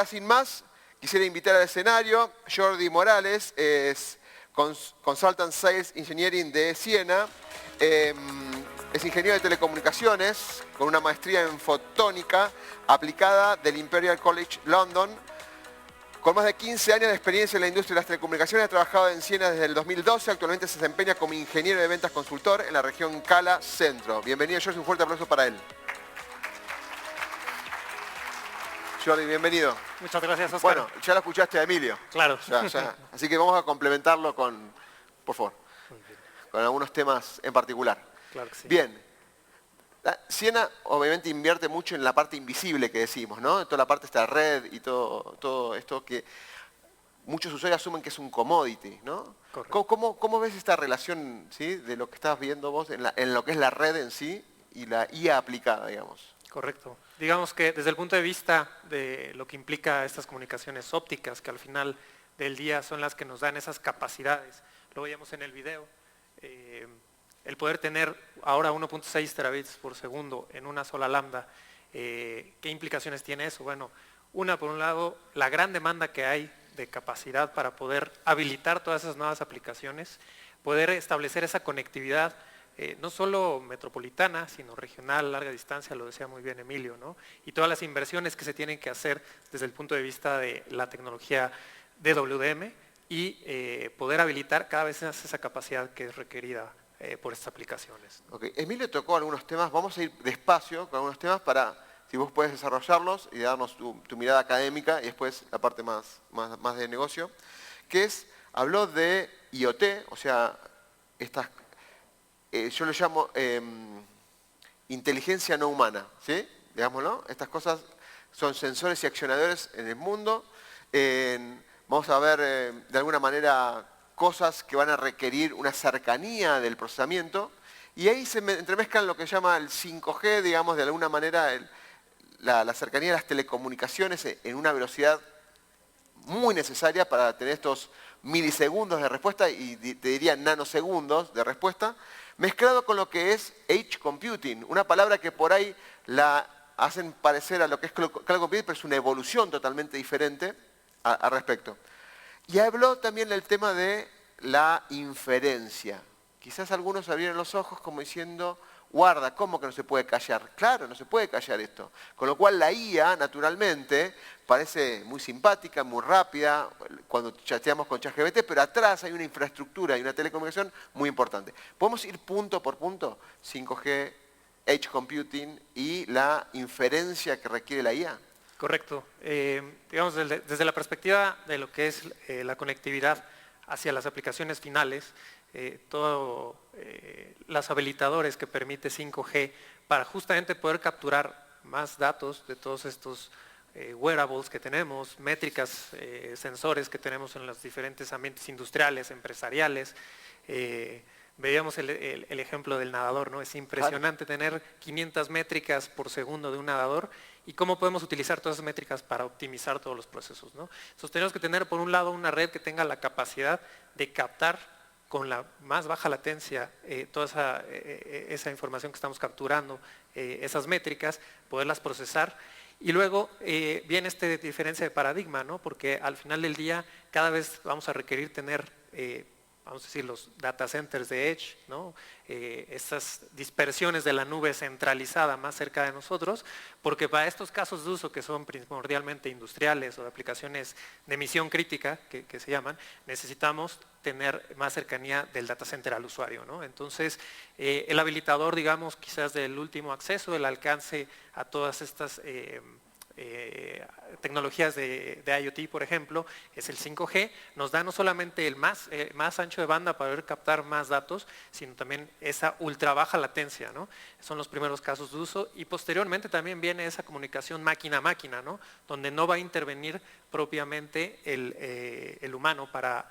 Sin más, quisiera invitar al escenario Jordi Morales, es Consultant Sales Engineering de Siena. Es ingeniero de telecomunicaciones con una maestría en fotónica aplicada del Imperial College London. Con más de 15 años de experiencia en la industria de las telecomunicaciones, ha trabajado en Siena desde el 2012. Actualmente se desempeña como ingeniero de ventas consultor en la región Cala Centro. Bienvenido, Jordi, un fuerte aplauso para él. Jordi, bienvenido. Muchas gracias, Oscar. Bueno, ya lo escuchaste a Emilio. Claro. Ya. Así que vamos a complementarlo con, por favor, con algunos temas en particular. Claro que sí. Bien. Siena obviamente invierte mucho en la parte invisible que decimos, ¿no? Toda la parte de esta red y todo esto que muchos usuarios asumen que es un commodity, ¿no? Correcto. ¿Cómo ves esta relación, ¿sí?, de lo que estás viendo vos en lo que es la red en sí y la IA aplicada, digamos? Correcto. Digamos que desde el punto de vista de lo que implica estas comunicaciones ópticas, que al final del día son las que nos dan esas capacidades, lo veíamos en el video, el poder tener ahora 1.6 terabits por segundo en una sola lambda, ¿qué implicaciones tiene eso? Bueno, por un lado, la gran demanda que hay de capacidad para poder habilitar todas esas nuevas aplicaciones, poder establecer esa conectividad no solo metropolitana, sino regional, larga distancia, lo decía muy bien Emilio, ¿no? Y todas las inversiones que se tienen que hacer desde el punto de vista de la tecnología DWDM y poder habilitar cada vez más esa capacidad que es requerida por estas aplicaciones. Okay. Emilio tocó algunos temas, vamos a ir despacio con algunos temas para, si vos puedes desarrollarlos y darnos tu mirada académica y después la parte más de negocio, que es, habló de IoT, o sea, estas... yo lo llamo inteligencia no humana, ¿sí? Digámoslo. Estas cosas son sensores y accionadores en el mundo. Vamos a ver de alguna manera cosas que van a requerir una cercanía del procesamiento. Y ahí se entremezclan lo que se llama el 5G, digamos, de alguna manera la cercanía de las telecomunicaciones en una velocidad muy necesaria para tener estos milisegundos de respuesta y te diría nanosegundos de respuesta, mezclado con lo que es Edge Computing, una palabra que por ahí la hacen parecer a lo que es Cloud Computing, pero es una evolución totalmente diferente al respecto. Y habló también del tema de la inferencia. Quizás algunos abrieron los ojos como diciendo, guarda, ¿cómo que no se puede callar? Claro, no se puede callar esto. Con lo cual la IA, naturalmente, parece muy simpática, muy rápida, cuando chateamos con ChatGPT, pero atrás hay una infraestructura y una telecomunicación muy importante. ¿Podemos ir punto por punto? 5G, Edge Computing y la inferencia que requiere la IA. Correcto. Digamos, desde la perspectiva de lo que es la conectividad hacia las aplicaciones finales, todos los habilitadores que permite 5G para justamente poder capturar más datos de todos estos wearables que tenemos, métricas, sensores que tenemos en los diferentes ambientes industriales, empresariales. Veíamos el ejemplo del nadador, ¿no? Es impresionante tener 500 métricas por segundo de un nadador y cómo podemos utilizar todas esas métricas para optimizar todos los procesos, ¿no? Entonces tenemos que tener por un lado una red que tenga la capacidad de captar con la más baja latencia toda esa información que estamos capturando, esas métricas, poderlas procesar. Y luego viene esta diferencia de paradigma, ¿no? Porque al final del día cada vez vamos a requerir tener vamos a decir, los data centers de Edge, ¿no? Estas dispersiones de la nube centralizada más cerca de nosotros, porque para estos casos de uso que son primordialmente industriales o de aplicaciones de misión crítica, que se llaman, necesitamos tener más cercanía del data center al usuario, ¿no? Entonces, el habilitador, digamos, quizás del último acceso, el alcance a todas estas tecnologías de IoT, por ejemplo, es el 5G, nos da no solamente el más ancho de banda para poder captar más datos, sino también esa ultra baja latencia, ¿no? Son los primeros casos de uso y posteriormente también viene esa comunicación máquina a máquina, ¿no? Donde no va a intervenir propiamente el humano para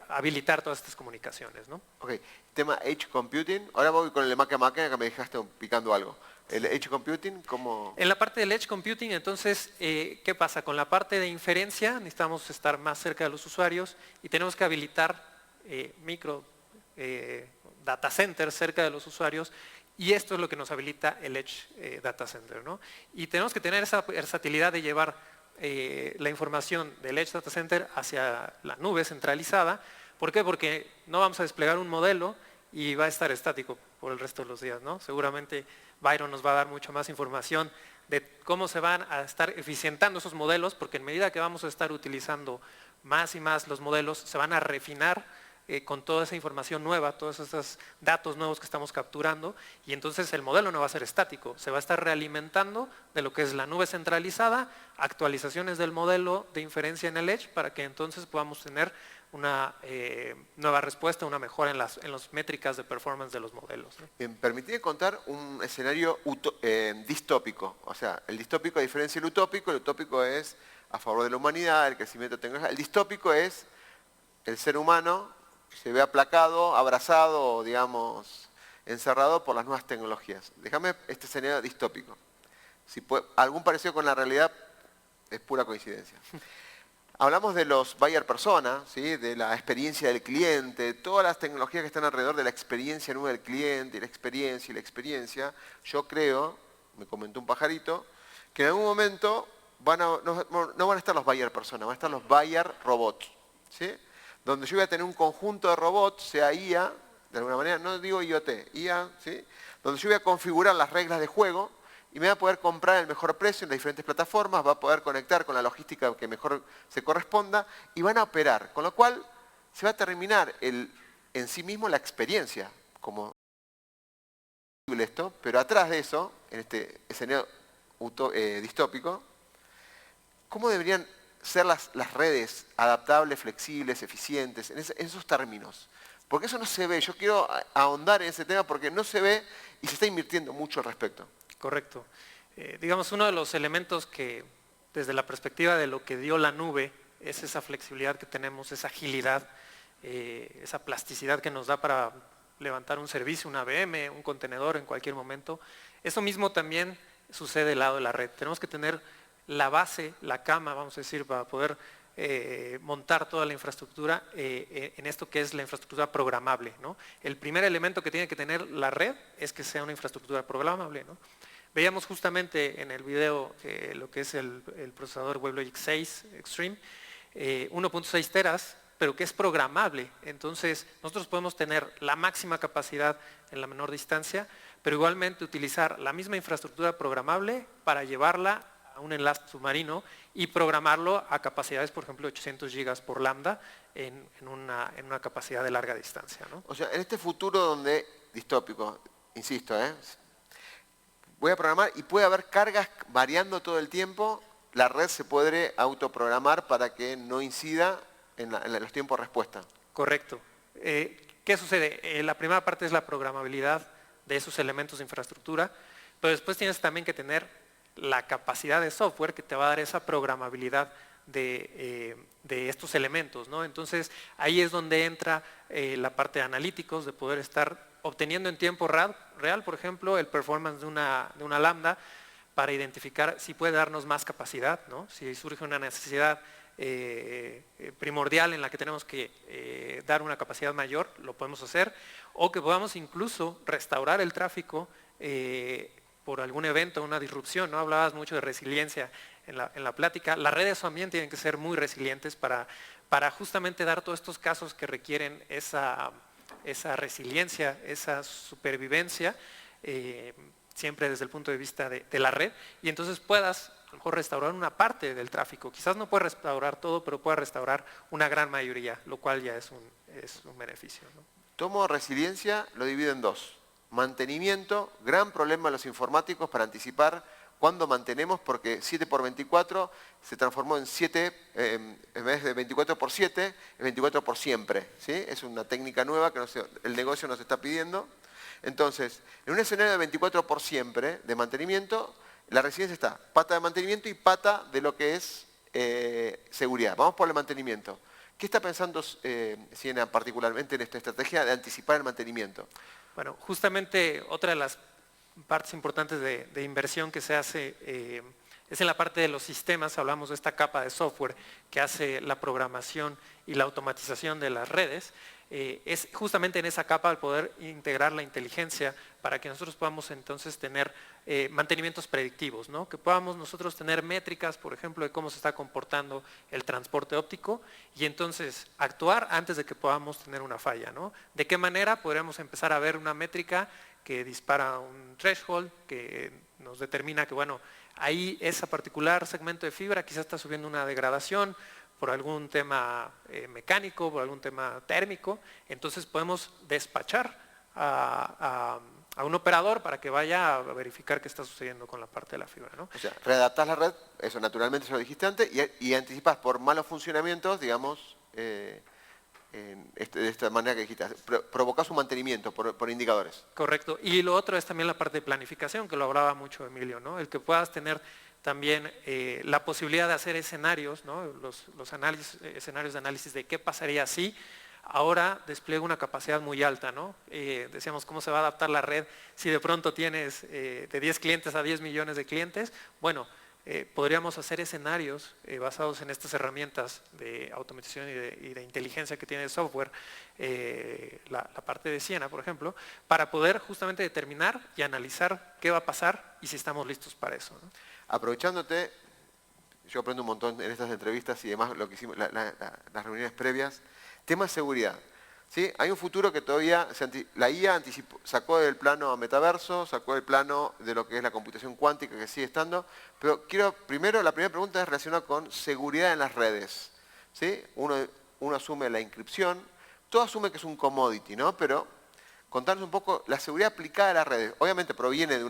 habilitar todas estas comunicaciones, ¿no? Ok, tema Edge Computing, ahora voy con el de máquina a máquina que me dejaste picando algo. El Edge Computing, ¿cómo? En la parte del Edge Computing, entonces, ¿qué pasa? Con la parte de inferencia necesitamos estar más cerca de los usuarios y tenemos que habilitar micro data centers cerca de los usuarios y esto es lo que nos habilita el Edge Data Center, ¿no? Y tenemos que tener esa versatilidad de llevar la información del Edge Data Center hacia la nube centralizada. ¿Por qué? Porque no vamos a desplegar un modelo y va a estar estático por el resto de los días, ¿no? Seguramente Byron nos va a dar mucho más información de cómo se van a estar eficientando esos modelos, porque en medida que vamos a estar utilizando más y más los modelos, se van a refinar con toda esa información nueva, todos esos datos nuevos que estamos capturando, y entonces el modelo no va a ser estático, se va a estar realimentando de lo que es la nube centralizada, actualizaciones del modelo de inferencia en el Edge, para que entonces podamos tener una nueva respuesta, una mejora en las métricas de performance de los modelos, ¿no? Permitime contar un escenario distópico. O sea, el distópico a diferencia del utópico. El utópico es a favor de la humanidad, el crecimiento tecnológico. El distópico es el ser humano se ve aplacado, abrazado, digamos, encerrado por las nuevas tecnologías. Déjame este escenario distópico. Si algún parecido con la realidad es pura coincidencia. Hablamos de los buyer persona, ¿sí? De la experiencia del cliente, todas las tecnologías que están alrededor de la experiencia nueva del cliente, y la experiencia. Yo creo, me comentó un pajarito, que en algún momento no van a estar los buyer persona, van a estar los buyer robots, ¿sí? Donde yo voy a tener un conjunto de robots, sea IA, de alguna manera, no digo IoT, IA, ¿sí? Donde yo voy a configurar las reglas de juego y me va a poder comprar el mejor precio en las diferentes plataformas, va a poder conectar con la logística que mejor se corresponda y van a operar. Con lo cual se va a terminar en sí mismo la experiencia, como esto, pero atrás de eso, en este escenario distópico, ¿cómo deberían ser las redes adaptables, flexibles, eficientes, en esos términos? Porque eso no se ve. Yo quiero ahondar en ese tema porque no se ve y se está invirtiendo mucho al respecto. Correcto. Digamos, uno de los elementos que desde la perspectiva de lo que dio la nube es esa flexibilidad que tenemos, esa agilidad, esa plasticidad que nos da para levantar un servicio, una VM, un contenedor en cualquier momento. Eso mismo también sucede del lado de la red. Tenemos que tener la base, la cama, vamos a decir, para poder montar toda la infraestructura en esto que es la infraestructura programable, ¿no? El primer elemento que tiene que tener la red es que sea una infraestructura programable, ¿no? Veíamos justamente en el video lo que es el procesador WebLogic 6 Extreme, 1.6 teras, pero que es programable. Entonces nosotros podemos tener la máxima capacidad en la menor distancia, pero igualmente utilizar la misma infraestructura programable para llevarla a un enlace submarino y programarlo a capacidades, por ejemplo, 800 gigas por lambda en una capacidad de larga distancia, ¿no? O sea, en este futuro donde, distópico, insisto, voy a programar y puede haber cargas variando todo el tiempo, la red se puede autoprogramar para que no incida en los tiempos de respuesta. Correcto. ¿Qué sucede? La primera parte es la programabilidad de esos elementos de infraestructura, pero después tienes también que tener la capacidad de software que te va a dar esa programabilidad de estos elementos, ¿no? Entonces ahí es donde entra la parte de analíticos, de poder estar obteniendo en tiempo real, por ejemplo, el performance de una lambda para identificar si puede darnos más capacidad, ¿no? Si surge una necesidad primordial en la que tenemos que dar una capacidad mayor, lo podemos hacer, o que podamos incluso restaurar el tráfico por algún evento, una disrupción, ¿no? Hablabas mucho de resiliencia en la plática. Las redes también tienen que ser muy resilientes para justamente dar todos estos casos que requieren esa resiliencia, esa supervivencia, siempre desde el punto de vista de la red, y entonces puedas a lo mejor restaurar una parte del tráfico. Quizás no puedes restaurar todo, pero puedes restaurar una gran mayoría, lo cual ya es un beneficio, ¿no? Tomo resiliencia, lo divido en dos. Mantenimiento, gran problema de los informáticos para anticipar cuándo mantenemos, porque 7x24 se transformó en 7, en vez de 24x7, es 24 por siempre, ¿sí? Es una técnica nueva que el negocio nos está pidiendo. Entonces, en un escenario de 24 por siempre de mantenimiento, la resiliencia está pata de mantenimiento y pata de lo que es seguridad. Vamos por el mantenimiento. ¿Qué está pensando Ciena particularmente en esta estrategia de anticipar el mantenimiento? Bueno, justamente otra de las partes importantes de inversión que se hace es en la parte de los sistemas. Hablamos de esta capa de software que hace la programación y la automatización de las redes. es justamente en esa capa el poder integrar la inteligencia para que nosotros podamos entonces tener mantenimientos predictivos, ¿no? Que podamos nosotros tener métricas, por ejemplo, de cómo se está comportando el transporte óptico y entonces actuar antes de que podamos tener una falla, ¿no? ¿De qué manera podríamos empezar a ver una métrica que dispara un threshold, que nos determina que, bueno, ahí ese particular segmento de fibra quizás está subiendo una degradación por algún tema mecánico, por algún tema térmico, entonces podemos despachar a un operador para que vaya a verificar qué está sucediendo con la parte de la fibra, ¿no? O sea, readaptás la red, eso naturalmente se lo dijiste antes, y anticipás por malos funcionamientos, digamos, de esta manera que dijiste, provocás un mantenimiento por indicadores. Correcto. Y lo otro es también la parte de planificación, que lo hablaba mucho Emilio, ¿no? El que puedas tener también la posibilidad de hacer escenarios, ¿no? Los escenarios de análisis de qué pasaría si ahora despliega una capacidad muy alta, ¿no? Decíamos cómo se va a adaptar la red si de pronto tienes de 10 clientes a 10 millones de clientes. Bueno, podríamos hacer escenarios basados en estas herramientas de automatización y de inteligencia que tiene el software, la parte de Siena, por ejemplo, para poder justamente determinar y analizar qué va a pasar y si estamos listos para eso, ¿no? Aprovechándote, yo aprendo un montón en estas entrevistas y demás, lo que hicimos, las reuniones previas, tema de seguridad. ¿Sí? Hay un futuro que todavía, la IA sacó del plano metaverso, sacó del plano de lo que es la computación cuántica que sigue estando, pero la primera pregunta es relacionada con seguridad en las redes. ¿Sí? Uno asume la inscripción, todo asume que es un commodity, ¿no? Pero contarnos un poco la seguridad aplicada a las redes. Obviamente proviene de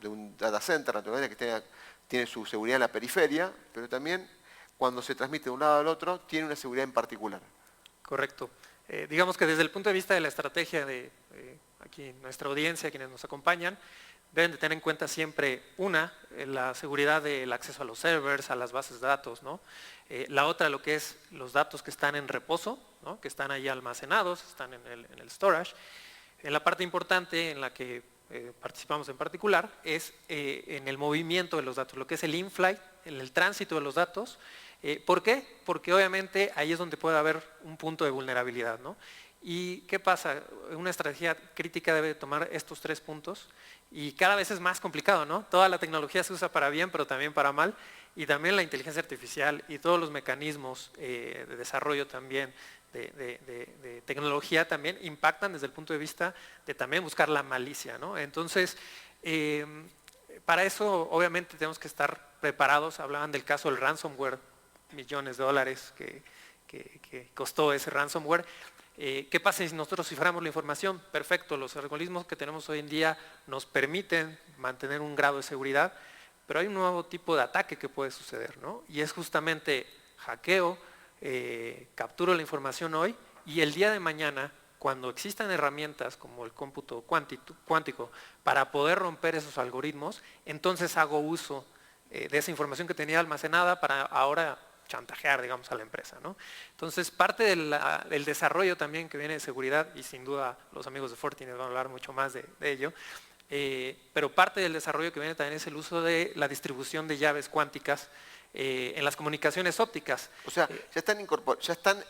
un data center, naturalmente, que tiene su seguridad en la periferia, pero también cuando se transmite de un lado al otro, tiene una seguridad en particular. Correcto. Digamos que desde el punto de vista de la estrategia de aquí nuestra audiencia, quienes nos acompañan, deben de tener en cuenta siempre la seguridad del acceso a los servers, a las bases de datos, ¿no? La otra, lo que es los datos que están en reposo, ¿no? Que están ahí almacenados, están en el storage. En la parte importante en la que participamos en particular es en el movimiento de los datos, lo que es el in-flight, en el tránsito de los datos. ¿Por qué? Porque obviamente ahí es donde puede haber un punto de vulnerabilidad, ¿no? ¿Y qué pasa? Una estrategia crítica debe tomar estos 3 puntos y cada vez es más complicado, ¿no? Toda la tecnología se usa para bien, pero también para mal, y también la inteligencia artificial y todos los mecanismos de desarrollo también de tecnología también impactan desde el punto de vista de también buscar la malicia, ¿no? Entonces, para eso obviamente tenemos que estar preparados. Hablaban del caso del ransomware, millones de dólares que costó ese ransomware. ¿Qué pasa si nosotros ciframos la información? Perfecto, los algoritmos que tenemos hoy en día nos permiten mantener un grado de seguridad, pero hay un nuevo tipo de ataque que puede suceder, ¿no? Y es justamente hackeo, capturo la información hoy y el día de mañana, cuando existan herramientas como el cómputo cuántico para poder romper esos algoritmos, entonces hago uso de esa información que tenía almacenada para ahora chantajear, digamos, a la empresa, ¿no? Entonces, parte del desarrollo también que viene de seguridad, y sin duda los amigos de Fortinet van a hablar mucho más de ello, pero parte del desarrollo que viene también es el uso de la distribución de llaves cuánticas en las comunicaciones ópticas. O sea, ya están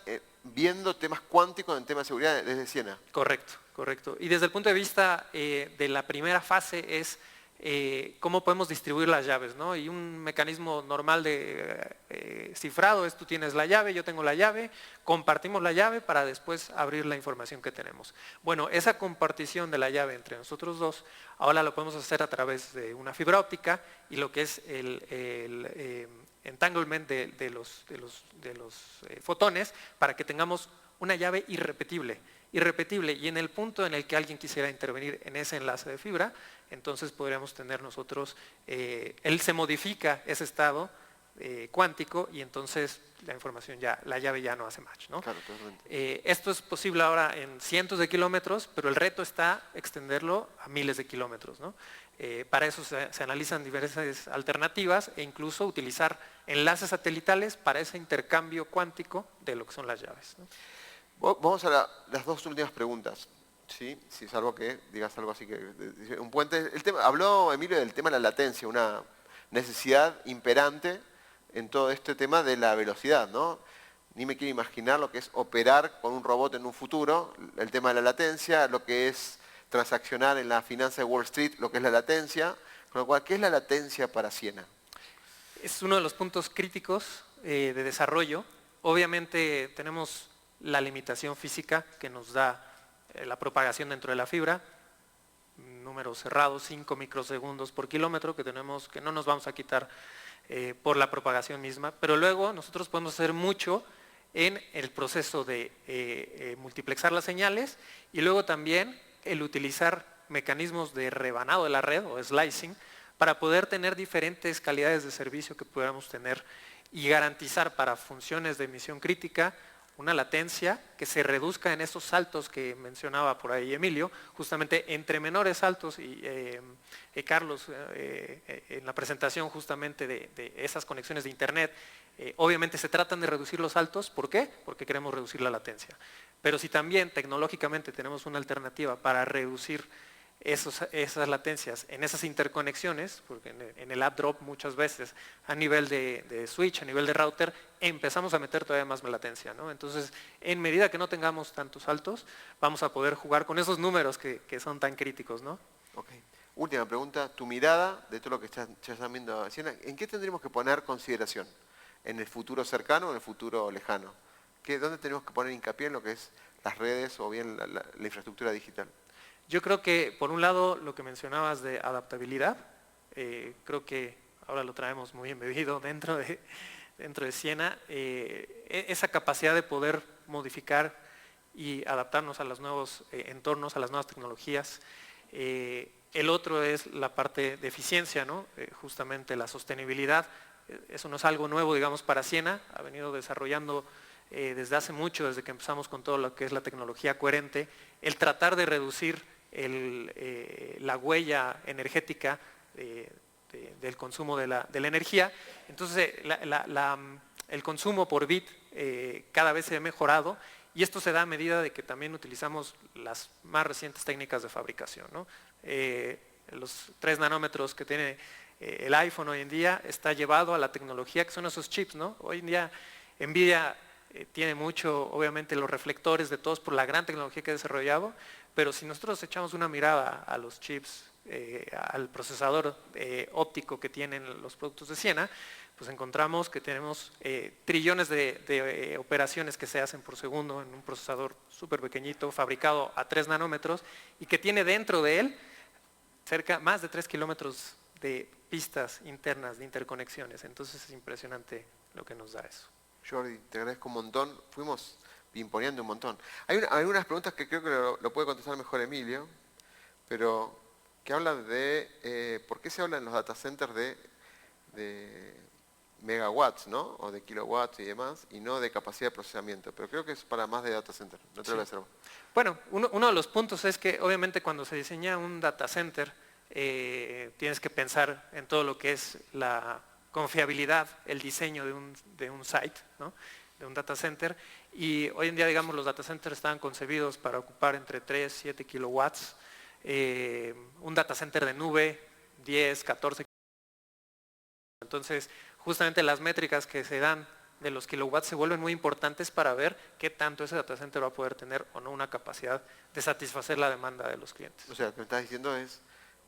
viendo temas cuánticos en temas de seguridad desde Siena. Correcto, correcto. Y desde el punto de vista de la primera fase es cómo podemos distribuir las llaves, ¿no? Y un mecanismo normal de cifrado es: tú tienes la llave, yo tengo la llave, compartimos la llave para después abrir la información que tenemos. Bueno, esa compartición de la llave entre nosotros dos, ahora lo podemos hacer a través de una fibra óptica y lo que es el entanglement de los fotones para que tengamos una llave irrepetible. Y en el punto en el que alguien quisiera intervenir en ese enlace de fibra, entonces podríamos tener nosotros, él se modifica ese estado cuántico y entonces la llave ya no hace match, ¿no? Claro, esto es posible ahora en cientos de kilómetros, pero el reto está extenderlo a miles de kilómetros, ¿no? Para eso se analizan diversas alternativas e incluso utilizar enlaces satelitales para ese intercambio cuántico de lo que son las llaves, ¿no? Vamos a las 2 últimas preguntas, ¿sí? Si salvo que digas algo así que un puente. Habló Emilio del tema de la latencia, una necesidad imperante en todo este tema de la velocidad, ¿no? ni me quiero imaginar lo que es operar con un robot en un futuro, el tema de la latencia, lo que es transaccionar en la finanza de Wall Street, lo que es la latencia. Con lo cual, ¿qué es la latencia para Siena? Es uno de los puntos críticos de desarrollo. Obviamente tenemos la limitación física que nos da la propagación dentro de la fibra, números cerrados, 5 microsegundos por kilómetro que tenemos, que no nos vamos a quitar por la propagación misma, pero luego nosotros podemos hacer mucho en el proceso de multiplexar las señales y luego también el utilizar mecanismos de rebanado de la red o slicing para poder tener diferentes calidades de servicio que podamos tener y garantizar para funciones de emisión crítica una latencia que se reduzca en esos saltos que mencionaba por ahí Emilio, justamente entre menores saltos y Carlos en la presentación justamente de esas conexiones de internet, obviamente se tratan de reducir los saltos, ¿por qué? Porque queremos reducir la latencia. Pero si también tecnológicamente tenemos una alternativa para reducir esas latencias en esas interconexiones, porque en el app drop muchas veces a nivel de switch, a nivel de router, empezamos a meter todavía más latencia, ¿no? Entonces, en medida que no tengamos tantos saltos, vamos a poder jugar con esos números que son tan críticos, ¿no? Ok. Última pregunta, tu mirada de todo lo que están viendo, Siena, ¿en qué tendríamos que poner consideración? ¿En el futuro cercano o en el futuro lejano? ¿Dónde tenemos que poner hincapié en lo que es las redes o bien la infraestructura digital? Yo creo que, por un lado, lo que mencionabas de adaptabilidad, creo que ahora lo traemos muy embebido dentro de Siena, esa capacidad de poder modificar y adaptarnos a los nuevos entornos, a las nuevas tecnologías. El otro es la parte de eficiencia, ¿no? Justamente la sostenibilidad. Eso no es algo nuevo, digamos, para Siena, ha venido desarrollando desde hace mucho, desde que empezamos con todo lo que es la tecnología coherente, el tratar de reducir la huella energética del consumo de la energía. Entonces el consumo por bit cada vez se ha mejorado y esto se da a medida de que también utilizamos las más recientes técnicas de fabricación, ¿no? Los 3 nanómetros que tiene el iPhone hoy en día está llevado a la tecnología que son esos chips, ¿no? Hoy en día NVIDIA tiene mucho, obviamente, los reflectores de todos por la gran tecnología que ha desarrollado, pero si nosotros echamos una mirada a los chips, al procesador óptico que tienen los productos de Siena, pues encontramos que tenemos trillones de operaciones que se hacen por segundo en un procesador súper pequeñito, fabricado a 3 nanómetros y que tiene dentro de él más de 3 kilómetros de pistas internas de interconexiones. Entonces es impresionante lo que nos da eso. Jordi, te agradezco un montón. Fuimos imponiendo un montón. Hay algunas preguntas que creo que lo puede contestar mejor Emilio, pero que hablan de por qué se habla en los data centers de megawatts, ¿no? O de kilowatts y demás, y no de capacidad de procesamiento. Pero creo que es para más de data center. No te lo voy a hacer. Bueno, uno de los puntos es que obviamente cuando se diseña un data center tienes que pensar en todo lo que es la confiabilidad, el diseño de un site, ¿no? De un data center, y hoy en día, digamos, los data centers están concebidos para ocupar entre 3 y 7 kilowatts, un data center de nube 10, 14. Entonces, justamente las métricas que se dan de los kilowatts se vuelven muy importantes para ver qué tanto ese data center va a poder tener o no una capacidad de satisfacer la demanda de los clientes. O sea, lo que me estás diciendo es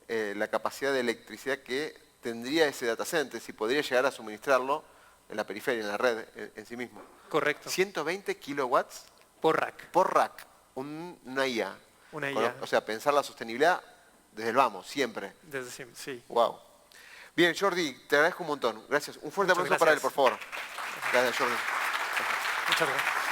la capacidad de electricidad que tendría ese data center, si podría llegar a suministrarlo en la periferia, en la red en sí mismo. Correcto. 120 kilowatts por rack. Por rack, una IA. Una IA. O sea, pensar la sostenibilidad desde el vamos, siempre. Desde siempre, sí. Wow. Bien, Jordi, te agradezco un montón. Gracias. Un fuerte aplauso para él, por favor. Gracias, Jordi. Muchas gracias.